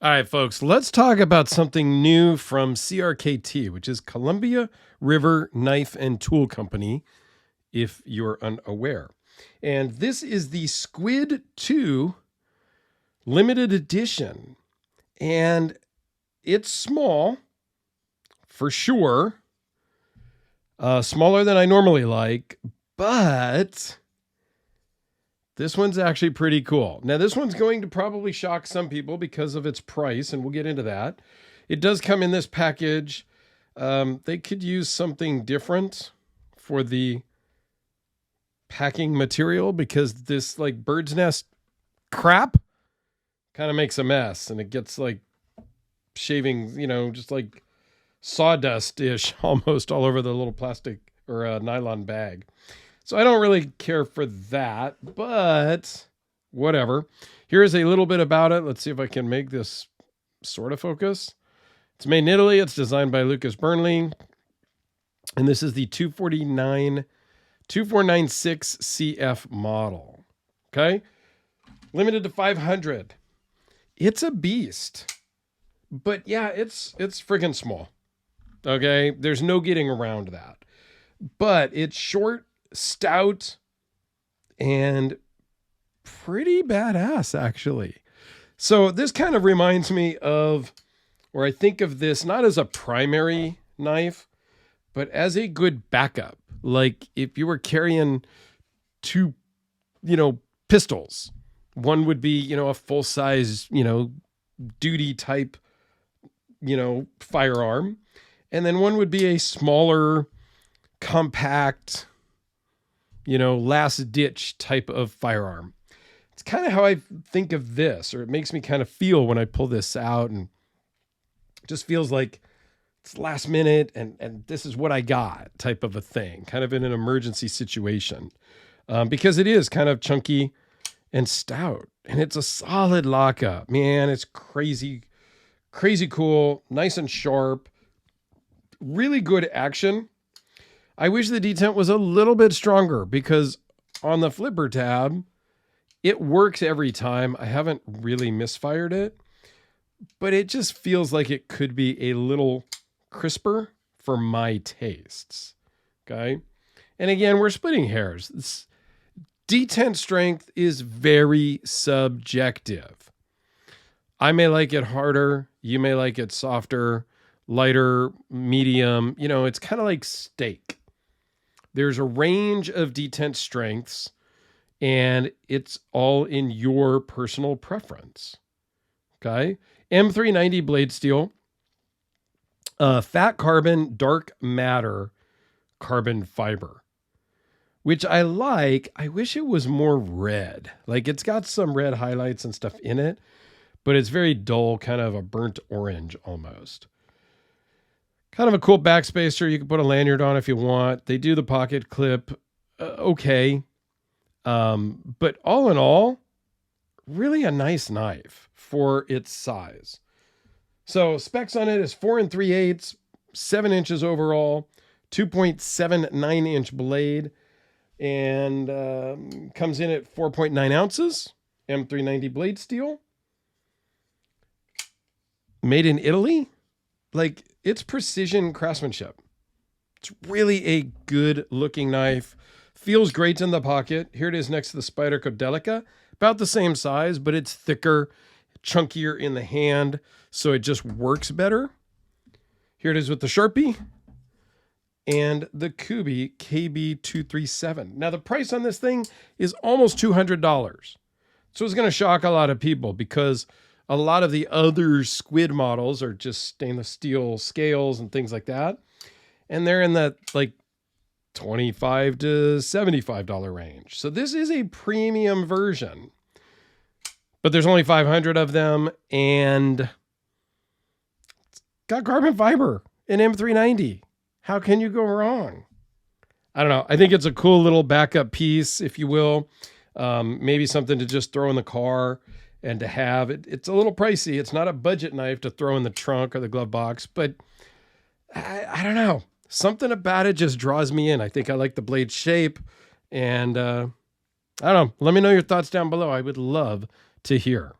All right, folks, let's talk about something new from CRKT, which is Columbia River Knife and Tool Company, if you're unaware. And this is the Squid 2 limited edition. And it's small, for sure. Smaller than I normally like, but this one's actually pretty cool. Now, this one's going to probably shock some people because of its price, and we'll get into that. It does come in this package. They could use something different for the packing material because this like bird's nest crap kind of makes a mess, and it gets like shavings, just like sawdust-ish almost all over the little plastic or nylon bag. So I don't really care for that, but whatever. Here's a little bit about it. Let's see if I can make this sort of focus. It's made in Italy. It's designed by Lucas Burnley. And this is the 2496 CF model. Okay? Limited to 500. It's a beast. But yeah, it's freaking small. Okay? There's no getting around that. But it's short, stout, and pretty badass, actually. So this kind of reminds me of, or I think of this not as a primary knife, but as a good backup. Like if you were carrying two, pistols, one would be, a full size, duty type, firearm. And then one would be a smaller, compact, last ditch type of firearm. It's kind of how I think of this, or it makes me kind of feel when I pull this out, and it just feels like it's last minute and this is what I got type of a thing, kind of in an emergency situation, because it is kind of chunky and stout, and it's a solid lockup. Man, it's crazy, crazy cool, nice and sharp, really good action. I wish the detent was a little bit stronger because on the flipper tab, it works every time. I haven't really misfired it, but it just feels like it could be a little crisper for my tastes. Okay. And again, we're splitting hairs. This detent strength is very subjective. I may like it harder. You may like it softer, lighter, medium. It's kind of like steak. There's a range of detent strengths, and it's all in your personal preference. Okay. M390 blade steel, fat carbon, dark matter, carbon fiber, which I like. I wish it was more red. Like it's got some red highlights and stuff in it, but it's very dull, kind of a burnt orange almost. Kind of a cool backspacer. You can put a lanyard on if you want. They do the pocket clip. Okay. But all in all, really a nice knife for its size. So specs on it is 4 3/8, 7 inches overall, 2.79 inch blade, and comes in at 4.9 ounces, M390 blade steel. Made in Italy. Like, it's precision craftsmanship. It's really a good looking knife. Feels great in the pocket. Here it is next to the Spyderco Delica. About the same size, but it's thicker, chunkier in the hand, so it just works better. Here it is with the Sharpie and the Kubi KB237. Now, the price on this thing is almost $200. So it's going to shock a lot of people because a lot of the other Squid models are just stainless steel scales and things like that. And they're in that like $25 to $75 range. So this is a premium version, but there's only 500 of them, and it's got carbon fiber in M390. How can you go wrong? I don't know. I think it's a cool little backup piece, if you will. Maybe something to just throw in the car and to have. It's a little pricey. It's not a budget knife to throw in the trunk or the glove box, but I don't know. Something about it just draws me in. I think I like the blade shape, and I don't know. Let me know your thoughts down below. I would love to hear.